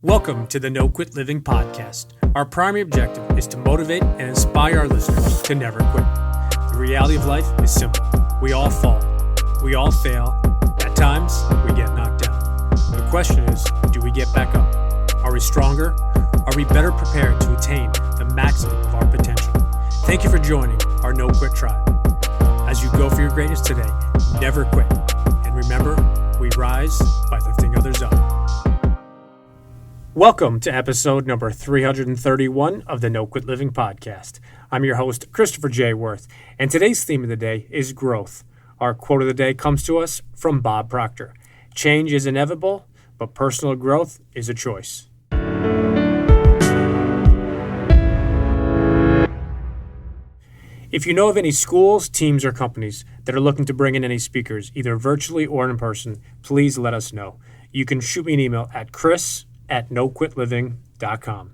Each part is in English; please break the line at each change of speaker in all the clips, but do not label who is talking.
Welcome to the No Quit Living podcast. Our primary objective is to motivate and inspire our listeners to never quit. The reality of life is simple. We all fall. We all fail. At times, we get knocked down. The question is, do we get back up? Are we stronger? Are we better prepared to attain the maximum of our potential? Thank you for joining our No Quit tribe. As you go for your greatness today, never quit. And remember, we rise by lifting others up. Welcome to episode number 331 of the No Quit Living podcast. I'm your host, Christopher J. Worth, and today's theme of the day is growth. Our quote of the day comes to us from Bob Proctor. Change is inevitable, but personal growth is a choice. If you know of any schools, teams, or companies that are looking to bring in any speakers, either virtually or in person, please let us know. You can shoot me an email at chris@noquitliving.com.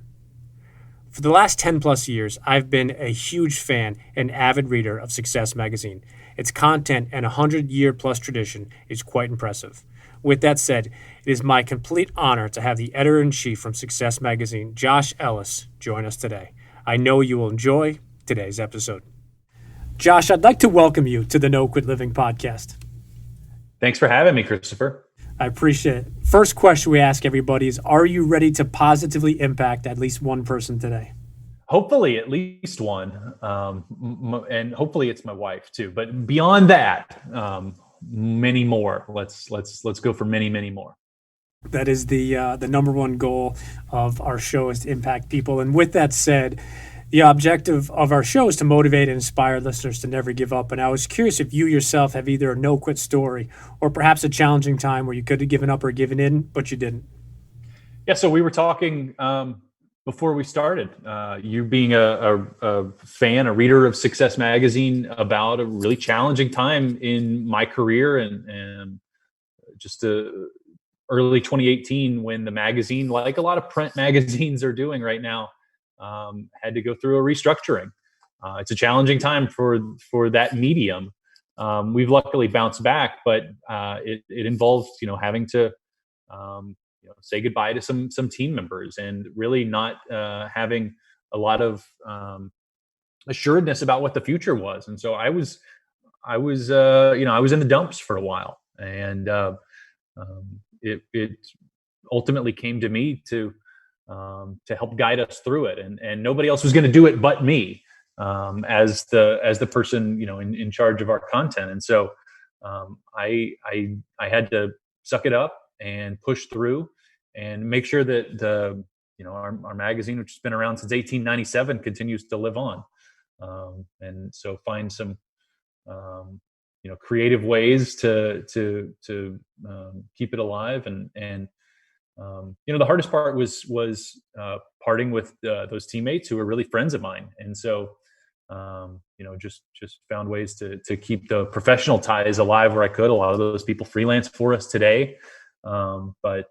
For the last 10 plus years, I've been a huge fan and avid reader of Success Magazine. Its content and 100-year plus tradition is quite impressive. With that said, it is my complete honor to have the editor-in-chief from Success Magazine, Josh Ellis, join us today. I know you will enjoy today's episode. Josh, I'd like to welcome you to the No Quit Living podcast.
Thanks for having me, Christopher.
I appreciate it. First question we ask everybody is, are you ready to positively impact at least one person today?
Hopefully at least one. And hopefully it's my wife too. But beyond that, many more. Let's go for many, many more.
That is the number one goal of our show, is to impact people. And with that said, the objective of our show is to motivate and inspire listeners to never give up. And I was curious if you yourself have either a no-quit story or perhaps a challenging time where you could have given up or given in, but you didn't.
Yeah, so we were talking before we started, you being a fan, a reader of Success Magazine, about a really challenging time in my career and just early 2018 when the magazine, like a lot of print magazines are doing right now, had to go through a restructuring. It's a challenging time for that medium. We've luckily bounced back, but it involved, having to say goodbye to some team members and really not having a lot of assuredness about what the future was. And so I was in the dumps for a while, and it ultimately came to me to help guide us through it, and nobody else was going to do it but me, as the person in charge of our content. And so I had to suck it up and push through and make sure that our magazine, which has been around since 1897, continues to live on, and so find some creative ways to keep it alive. And the hardest part was parting with those teammates who were really friends of mine. And so, just found ways to keep the professional ties alive where I could. A lot of those people freelance for us today. But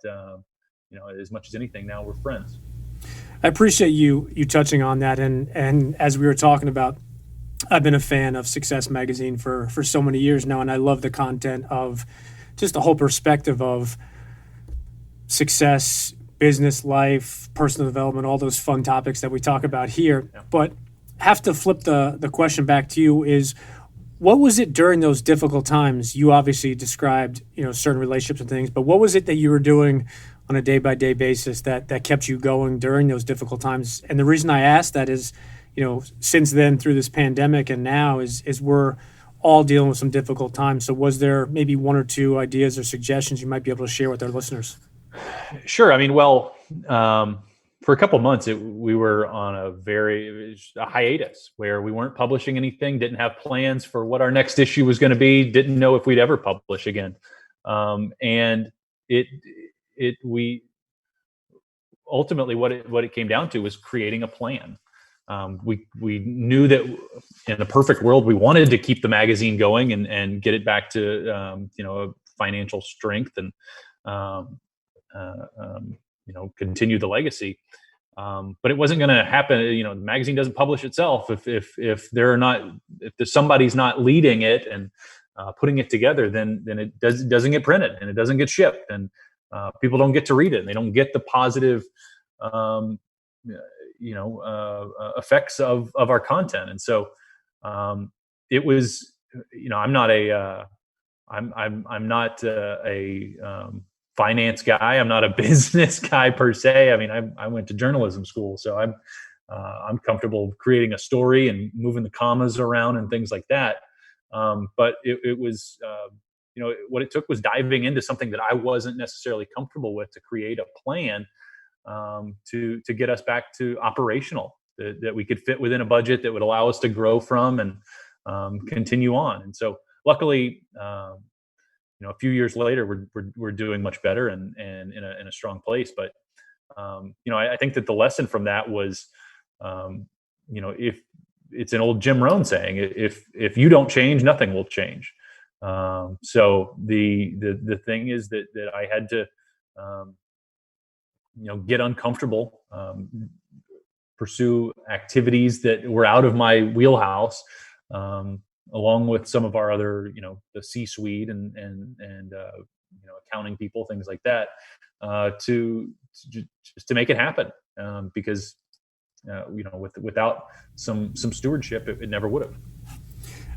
as much as anything, now we're friends.
I appreciate you touching on that. And as we were talking about, I've been a fan of Success Magazine for so many years now. And I love the content of just the whole perspective of success, business, life, personal development, all those fun topics that we talk about here. Yeah. But have to flip the question back to you is, what was it during those difficult times? You obviously described, certain relationships and things, but what was it that you were doing on a day-by-day basis that kept you going during those difficult times? And the reason I ask that is, since then, through this pandemic and now, is we're all dealing with some difficult times. So was there maybe one or two ideas or suggestions you might be able to share with our listeners?
Sure. I mean, for a couple of months, we were on a hiatus where we weren't publishing anything, didn't have plans for what our next issue was going to be, didn't know if we'd ever publish again. And we ultimately, what it came down to was creating a plan. We knew that in a perfect world, we wanted to keep the magazine going and get it back to, financial strength and, continue the legacy. But it wasn't going to happen. The magazine doesn't publish itself if somebody's not leading it and putting it together, then it doesn't get printed and it doesn't get shipped. And people don't get to read it, and they don't get the positive, effects of our content. And so it was, I'm not I'm not a finance guy. I'm not a business guy per se. I mean, I went to journalism school, so I'm comfortable creating a story and moving the commas around and things like that. But it was, what it took was diving into something that I wasn't necessarily comfortable with to create a plan to get us back to operational, that we could fit within a budget that would allow us to grow from and continue on. And so, luckily, a few years later, we're doing much better and in a strong place. But I think that the lesson from that was, if it's an old Jim Rohn saying, if you don't change, nothing will change. So the thing is that I had to, get uncomfortable, pursue activities that were out of my wheelhouse, along with some of our other, the C-suite and accounting people, things like that, to make it happen. Because without some stewardship, it never would have.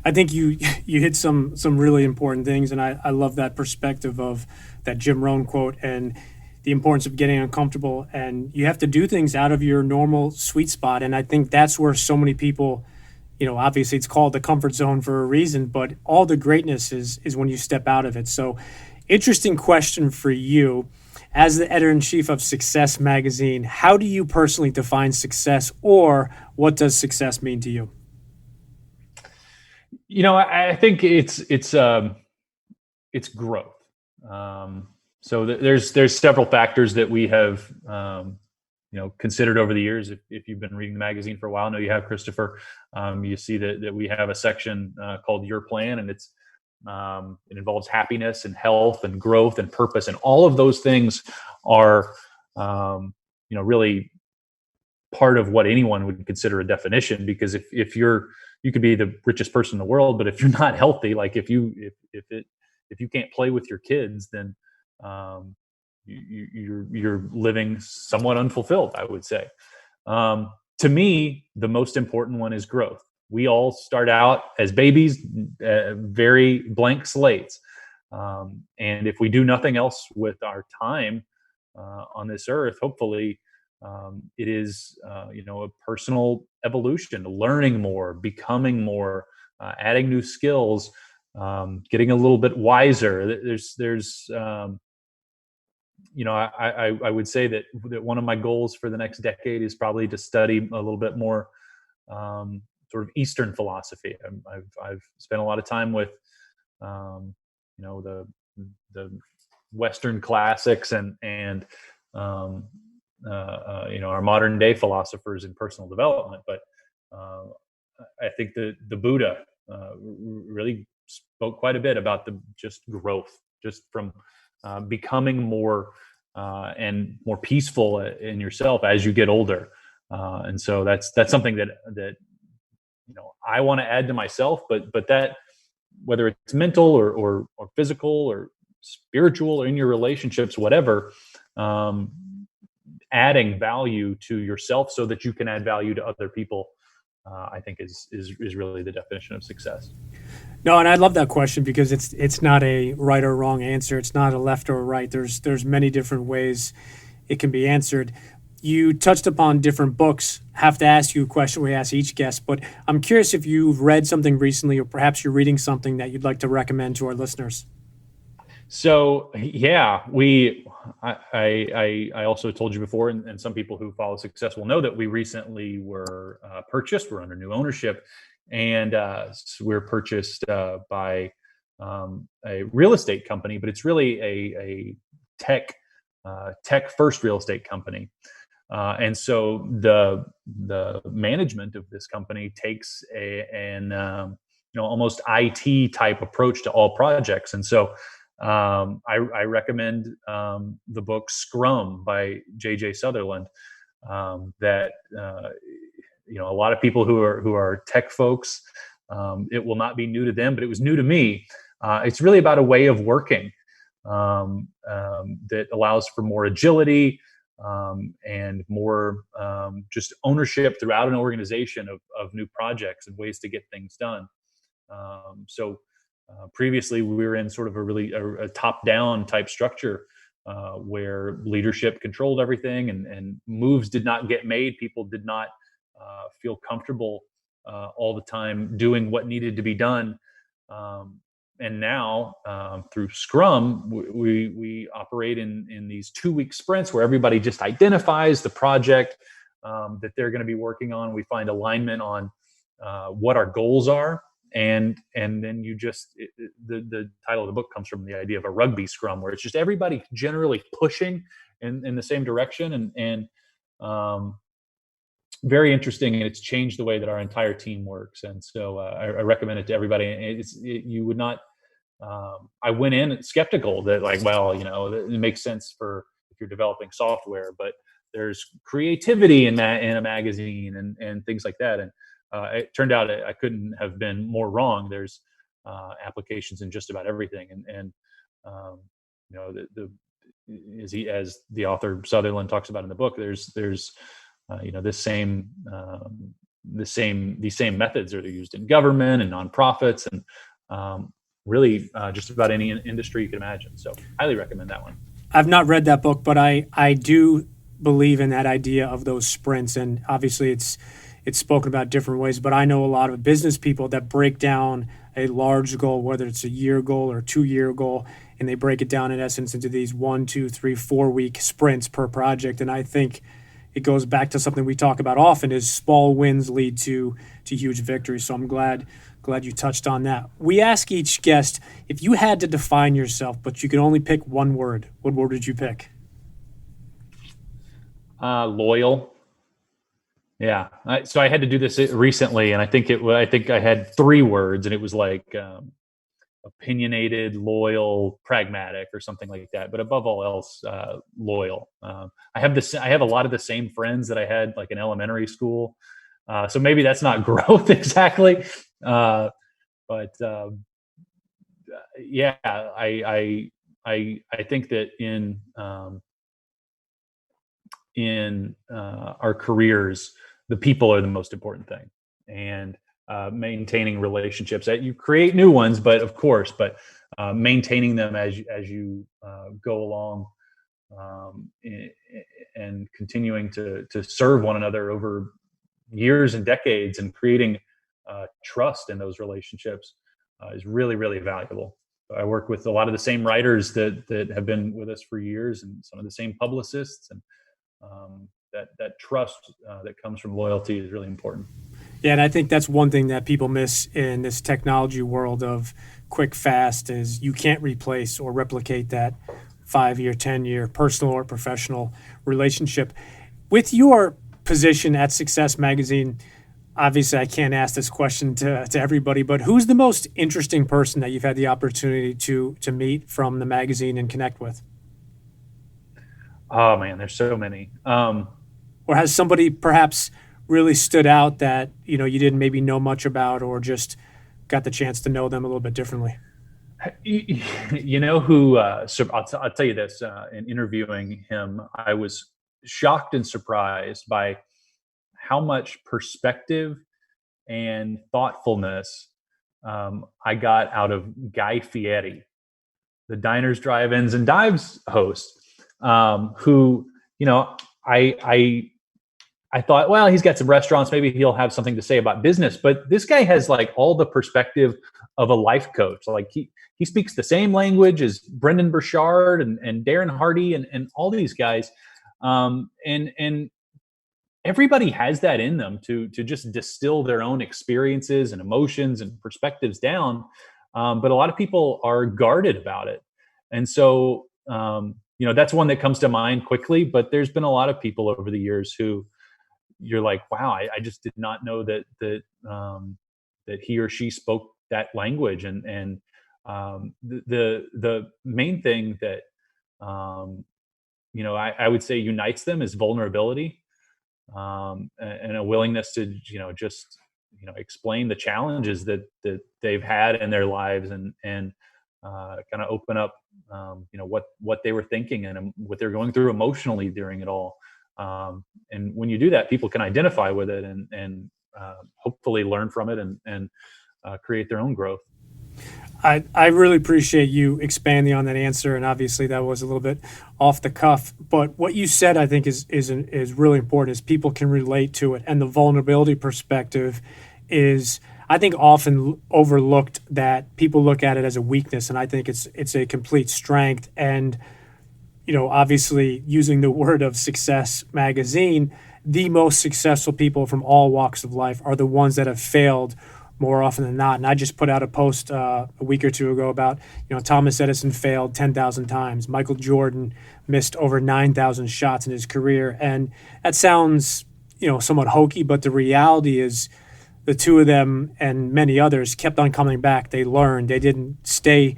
I think you hit some really important things, and I love that perspective of that Jim Rohn quote and the importance of getting uncomfortable. And you have to do things out of your normal sweet spot. And I think that's where so many people, obviously it's called the comfort zone for a reason, but all the greatness is when you step out of it. So, interesting question for you. As the editor-in-chief of Success Magazine, how do you personally define success, or what does success mean to you?
I think it's growth. So there's several factors that we have, considered over the years. If you've been reading the magazine for a while, I know you have, Christopher. You see that we have a section called Your Plan, and it involves happiness and health and growth and purpose, and all of those things are, really part of what anyone would consider a definition. Because if you could be the richest person in the world, but if you're not healthy, like if you can't play with your kids, then you're living somewhat unfulfilled, I would say. To me, the most important one is growth. We all start out as babies, very blank slates. And if we do nothing else with our time on this earth, hopefully it is, a personal evolution, learning more, becoming more, adding new skills, getting a little bit wiser. There's I would say that one of my goals for the next decade is probably to study a little bit more sort of Eastern philosophy. I've spent a lot of time with the Western classics and our modern day philosophers in personal development. But I think the Buddha really spoke quite a bit about just growth, just from becoming more and more peaceful in yourself as you get older. And so that's something that I want to add to myself, but that, whether it's mental or physical or spiritual or in your relationships, whatever, adding value to yourself so that you can add value to other people, I think is really the definition of success.
No, and I love that question because it's not a right or wrong answer. It's not a left or a right. There's many different ways it can be answered. You touched upon different books. I have to ask you a question we ask each guest, but I'm curious if you've read something recently, or perhaps you're reading something that you'd like to recommend to our listeners.
So yeah, I also told you before, and some people who follow success will know that we recently were purchased. We're under new ownership, and we're purchased by a real estate company, but it's really a tech first real estate company. And so the management of this company takes an almost IT type approach to all projects. And so I recommend the book Scrum by J.J. Sutherland. That a lot of people who are tech folks, it will not be new to them, but it was new to me. It's really about a way of working that allows for more agility and more just ownership throughout an organization of new projects and ways to get things done. Previously, we were in sort of a top-down type structure where leadership controlled everything, and moves did not get made. People did not feel comfortable all the time doing what needed to be done. And now, through Scrum, we operate in these 2-week sprints where everybody just identifies the project that they're going to be working on. We find alignment on what our goals are, and then the title of the book comes from the idea of a rugby scrum, where it's just everybody generally pushing in the same direction, and very interesting, and it's changed the way that our entire team works. And so I recommend it to everybody. You would not. I went in skeptical that, like, well, it makes sense for if you're developing software, but there's creativity in a magazine and things like that. And it turned out I couldn't have been more wrong. There's applications in just about everything, and as the author Sutherland talks about in the book, there's the same these same methods are used in government and nonprofits, and really just about any industry you can imagine. So highly recommend that one.
I've not read that book, but I do believe in that idea of those sprints, and obviously it's spoken about different ways, but I know a lot of business people that break down a large goal, whether it's a year goal or 2-year goal, and they break it down in essence into these 1, 2, 3, 4-week sprints per project. And I think it goes back to something we talk about often, is small wins lead to huge victories. So I'm glad you touched on that. We ask each guest, if you had to define yourself, but you could only pick one word, what word would you pick?
Loyal. Yeah. So I had to do this recently, and I think I had 3 words, and it was like opinionated, loyal, pragmatic, or something like that. But above all else, loyal. I have a lot of the same friends that I had like in elementary school. So maybe that's not growth exactly. But yeah, I think that in our careers, the people are the most important thing, and maintaining relationships that you create new ones, but maintaining them as you go along, and continuing to serve one another over years and decades, and creating trust in those relationships is really, really valuable. I work with a lot of the same writers that have been with us for years, and some of the same publicists, and that trust that comes from loyalty is really important.
Yeah, and I think that's one thing that people miss in this technology world of quick, fast, is you can't replace or replicate that 5-year, 10-year personal or professional relationship. With your position at Success Magazine, obviously I can't ask this question to everybody, but who's the most interesting person that you've had the opportunity to meet from the magazine and connect with?
Oh man, there's so many.
Or has somebody perhaps really stood out that you didn't maybe know much about, or just got the chance to know them a little bit differently?
So I'll tell you this. In interviewing him, I was shocked and surprised by how much perspective and thoughtfulness I got out of Guy Fieri, the Diners, Drive-Ins, and Dives host, who, I thought, well, he's got some restaurants, maybe he'll have something to say about business. But this guy has like all the perspective of a life coach. Like he speaks the same language as Brendan Burchard and Darren Hardy and all these guys. And everybody has that in them to just distill their own experiences and emotions and perspectives down. But a lot of people are guarded about it. And so, that's one that comes to mind quickly. But there's been a lot of people over the years who you're like, wow, I just did not know that he or she spoke that language. And the main thing that I would say unites them is vulnerability, and a willingness to explain the challenges that they've had in their lives, and kind of open up, what they were thinking and what they're going through emotionally during it all. And when you do that, people can identify with it and hopefully learn from it and create their own growth.
I really appreciate you expanding on that answer, and obviously that was a little bit off the cuff. But what you said, I think, is really important. Is people can relate to it, and the vulnerability perspective is, I think, often overlooked. That people look at it as a weakness, and I think it's a complete strength. And obviously, using the word of Success Magazine, the most successful people from all walks of life are the ones that have failed more often than not. And I just put out a post a week or two ago about, Thomas Edison failed 10,000 times. Michael Jordan missed over 9,000 shots in his career. And that sounds, somewhat hokey, but the reality is the two of them and many others kept on coming back. They learned. They didn't stay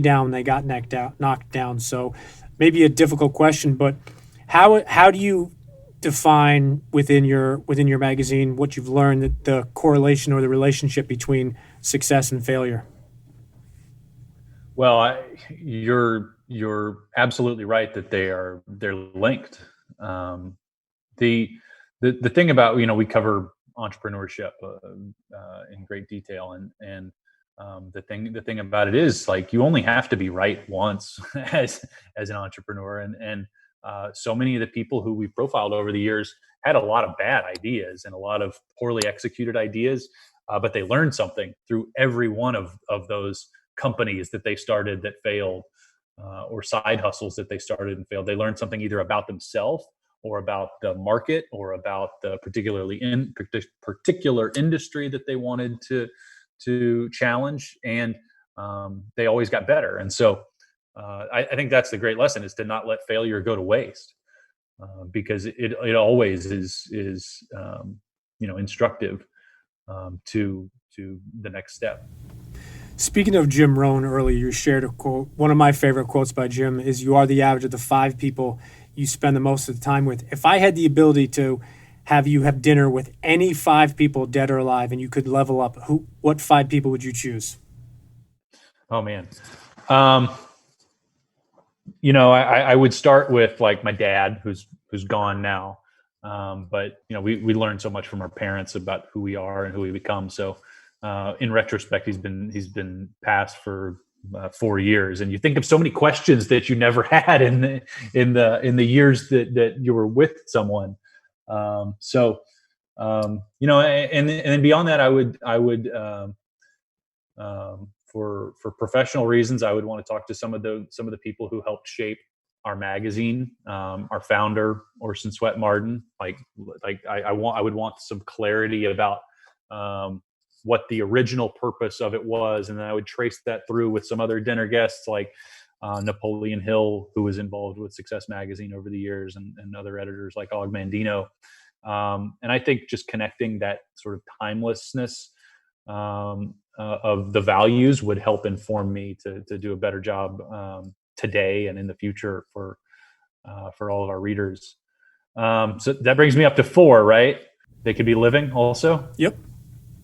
down. They got knocked down. So maybe a difficult question, but how do you define within your magazine what you've learned, the correlation or the relationship between success and failure?
Well, you're absolutely right that they're linked. The thing about, we cover entrepreneurship in great detail, and the thing about it is, like, you only have to be right once as an entrepreneur, and so many of the people who we profiled over the years had a lot of bad ideas and a lot of poorly executed ideas, but they learned something through every one of those companies that they started that failed, or side hustles that they started and failed. They learned something either about themselves or about the market or about the particular industry that they wanted to challenge, and they always got better. And so I think that's the great lesson, is to not let failure go to waste, because it always is instructive to the next step.
Speaking of Jim Rohn, earlier you shared a quote. One of my favorite quotes by Jim is, "You are the average of the 5 people you spend the most of the time with." If I had the ability to have you have dinner with any 5 people, dead or alive, and you could level up, what 5 people would you choose?
Oh man. I would start with, like, my dad, who's gone now. But we learned so much from our parents about who we are and who we become. So in retrospect, he's been passed for 4 years, and you think of so many questions that you never had in the years that you were with someone. And then beyond that, I would for professional reasons, I would want to talk to some of the people who helped shape our magazine. Our founder, Orson Swett Marden. I would want some clarity about what the original purpose of it was, and then I would trace that through with some other dinner guests, like Napoleon Hill, who was involved with Success Magazine over the years, and other editors like Og Mandino. And I think just connecting that sort of timelessness of the values would help inform me to do a better job today and in the future for all of our readers. So that brings me up to 4, right? They could be living also.
Yep.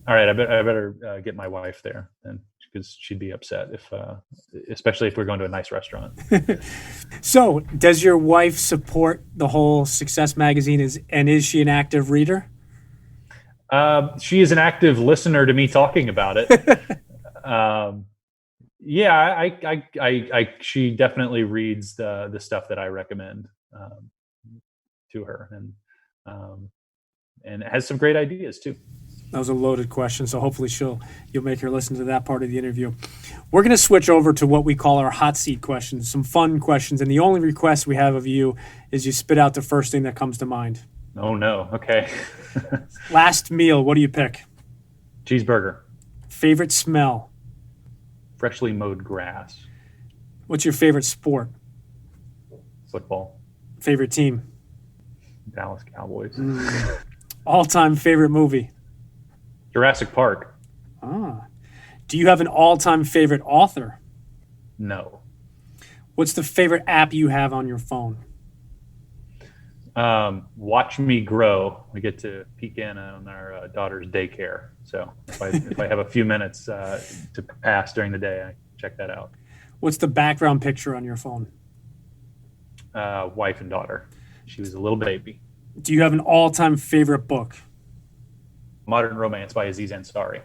All right, I better get my wife there, and because she'd be upset especially if we're going to a nice restaurant.
So, does your wife support the whole Success Magazine? Is she an active reader?
She is an active listener to me talking about it. She definitely reads the stuff that I recommend to her, and has some great ideas too.
That was a loaded question, so hopefully you'll make her listen to that part of the interview. We're going to switch over to what we call our hot seat questions, some fun questions, and the only request we have of you is you spit out the first thing that comes to mind.
Oh no, okay.
Last meal, what do you pick?
Cheeseburger.
Favorite smell?
Freshly mowed grass.
What's your favorite sport?
Football.
Favorite team?
Dallas Cowboys.
All-time favorite movie?
Jurassic Park.
Do you have an all-time favorite author?
No.
What's the favorite app you have on your phone?
Watch Me Grow. We get to peek in on our daughter's daycare. So if I have a few minutes to pass during the day, I check that out.
What's the background picture on your phone?
Wife and daughter. She was a little baby.
Do you have an all-time favorite book?
Modern Romance by Aziz Ansari.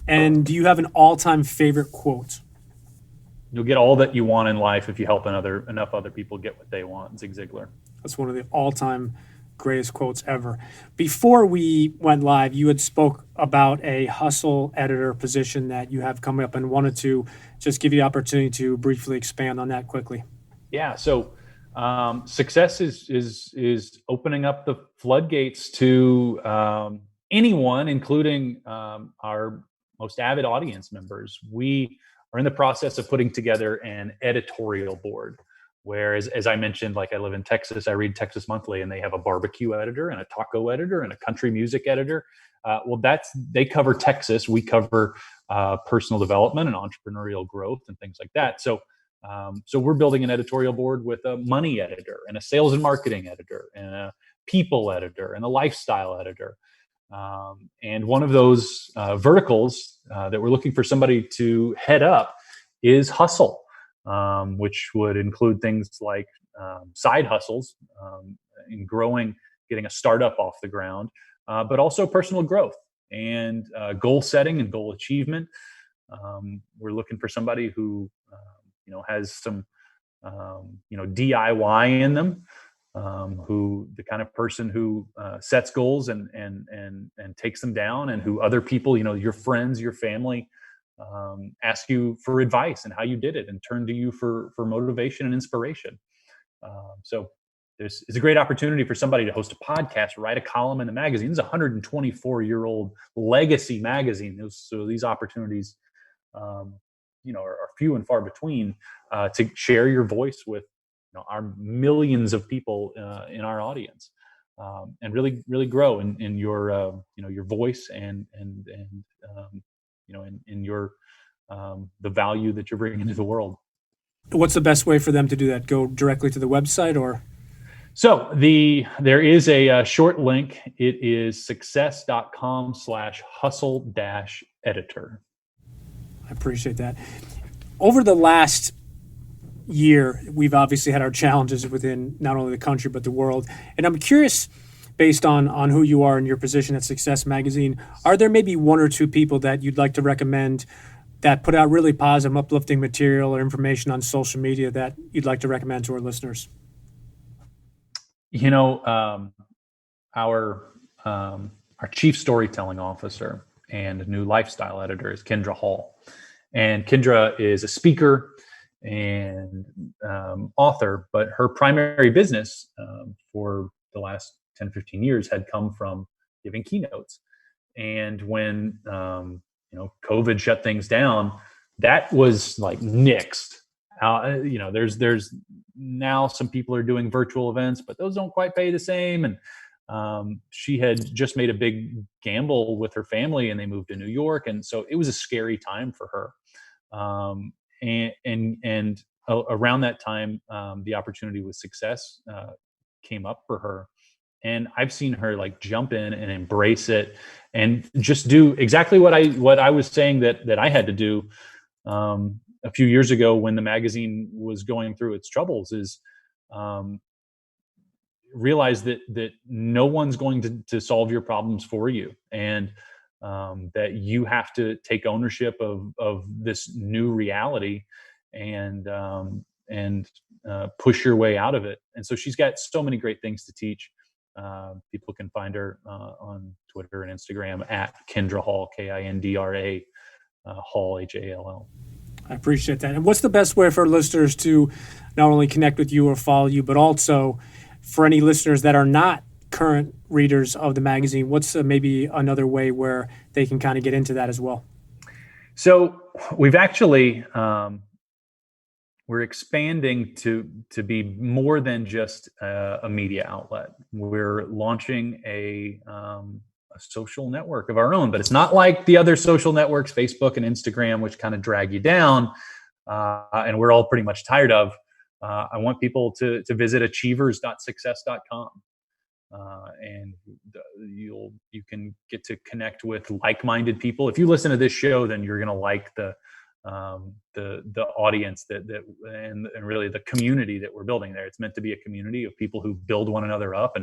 And do you have an all-time favorite quote?
You'll get all that you want in life if you help enough other people get what they want. Zig Ziglar.
That's one of the all-time greatest quotes ever. Before we went live, you had spoke about a hustle editor position that you have coming up, and wanted to just give you the opportunity to briefly expand on that quickly.
Yeah. So success is opening up the floodgates to anyone, including our most avid audience members. We are in the process of putting together an editorial board. Whereas, as I mentioned, like I live in Texas, I read Texas Monthly, and they have a barbecue editor and a taco editor and a country music editor. They cover Texas. We cover personal development and entrepreneurial growth and things like that. So we're building an editorial board with a money editor and a sales and marketing editor and a people editor and a lifestyle editor. And one of those verticals that we're looking for somebody to head up is hustle. Which would include things like side hustles in growing, getting a startup off the ground, but also personal growth and goal setting and goal achievement. We're looking for somebody who has some DIY in them, who the kind of person who sets goals and takes them down, and who other people, your friends, your family, ask you for advice and how you did it, and turn to you for motivation and inspiration. So it's a great opportunity for somebody to host a podcast, write a column in the magazine. It's a 124-year-old legacy magazine. So these opportunities, are few and far between, to share your voice with our millions of people in our audience, and really, really grow in your your voice and in your the value that you're bringing into the world.
What's the best way for them to do that? Go directly to the website, or?
So there is a short link. It is success.com/hustle-editor.
I appreciate that. Over the last year, we've obviously had our challenges within not only the country, but the world. And I'm curious, based on who you are and your position at Success Magazine, are there maybe one or two people that you'd like to recommend that put out really positive, uplifting material or information on social media that you'd like to recommend to our listeners?
Our chief storytelling officer and new lifestyle editor is Kendra Hall. And Kendra is a speaker and author, but her primary business for the last 10, 15 years had come from giving keynotes. And when, COVID shut things down, that was like nixed. There's now some people are doing virtual events, but those don't quite pay the same. And she had just made a big gamble with her family, and they moved to New York. And so it was a scary time for her. And around that time, the opportunity with Success came up for her. And I've seen her like jump in and embrace it, and just do exactly what I was saying that I had to do a few years ago when the magazine was going through its troubles, is realize that no one's going to solve your problems for you, and that you have to take ownership of this new reality and push your way out of it. And so she's got so many great things to teach. People can find her on Twitter and Instagram at Kendra Hall, Kindra, Hall, Hall.
I appreciate that. And what's the best way for listeners to not only connect with you or follow you, but also for any listeners that are not current readers of the magazine, what's maybe another way where they can kind of get into that as well?
So we've actually, we're expanding to be more than just a media outlet. We're launching a social network of our own, but it's not like the other social networks, Facebook and Instagram, which kind of drag you down, and we're all pretty much tired of. I want people to visit achievers.success.com, and you can get to connect with like-minded people. If you listen to this show, then you're going to like the the audience and really the community that we're building there. It's meant to be a community of people who build one another up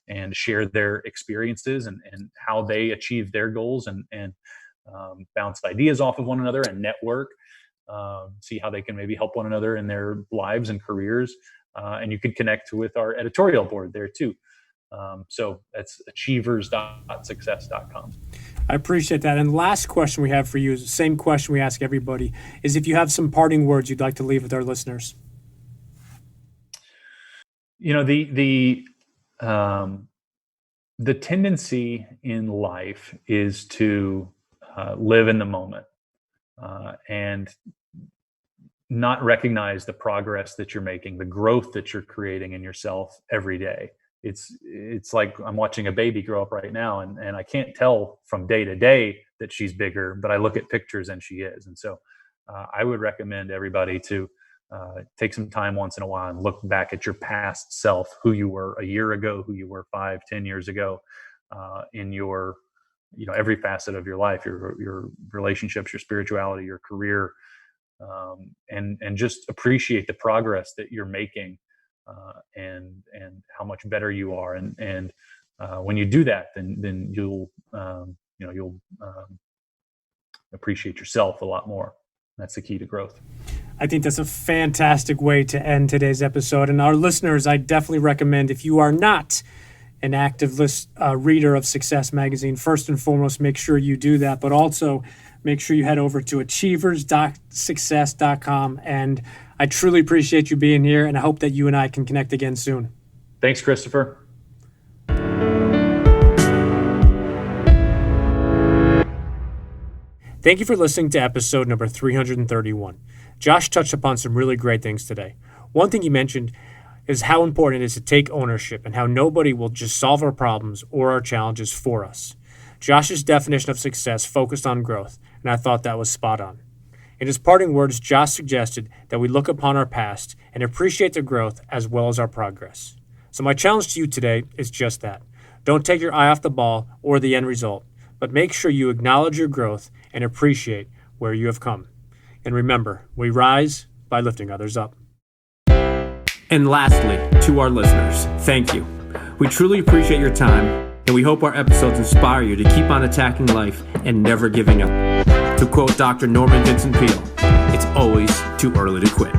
and share their experiences and how they achieve their goals and bounce ideas off of one another and network, see how they can maybe help one another in their lives and careers. And you can connect with our editorial board there too. So that's achievers.success.com.
I appreciate that. And last question we have for you is the same question we ask everybody, is if you have some parting words you'd like to leave with our listeners.
You know, the tendency in life is to live in the moment and not recognize the progress that you're making, the growth that you're creating in yourself every day. It's like I'm watching a baby grow up right now, and I can't tell from day to day that she's bigger, but I look at pictures and she is. And so I would recommend everybody to take some time once in a while and look back at your past self, who you were a year ago, who you were 5-10 years ago, in your, every facet of your life, your relationships, your spirituality, your career, and just appreciate the progress that you're making. And how much better you are, and when you do that, then you'll appreciate yourself a lot more. That's the key to growth.
I think that's a fantastic way to end today's episode. And our listeners, I definitely recommend, if you are not an active reader of Success Magazine, first and foremost, make sure you do that. But also make sure you head over to achievers.success.com. And I truly appreciate you being here, and I hope that you and I can connect again soon.
Thanks, Christopher.
Thank you for listening to episode number 331. Josh touched upon some really great things today. One thing he mentioned is how important it is to take ownership and how nobody will just solve our problems or our challenges for us. Josh's definition of success focused on growth, and I thought that was spot on. In his parting words, Josh suggested that we look upon our past and appreciate the growth as well as our progress. So my challenge to you today is just that. Don't take your eye off the ball or the end result, but make sure you acknowledge your growth and appreciate where you have come. And remember, we rise by lifting others up. And lastly, to our listeners, thank you. We truly appreciate your time, and we hope our episodes inspire you to keep on attacking life and never giving up. To quote Dr. Norman Vincent Peale, it's always too early to quit.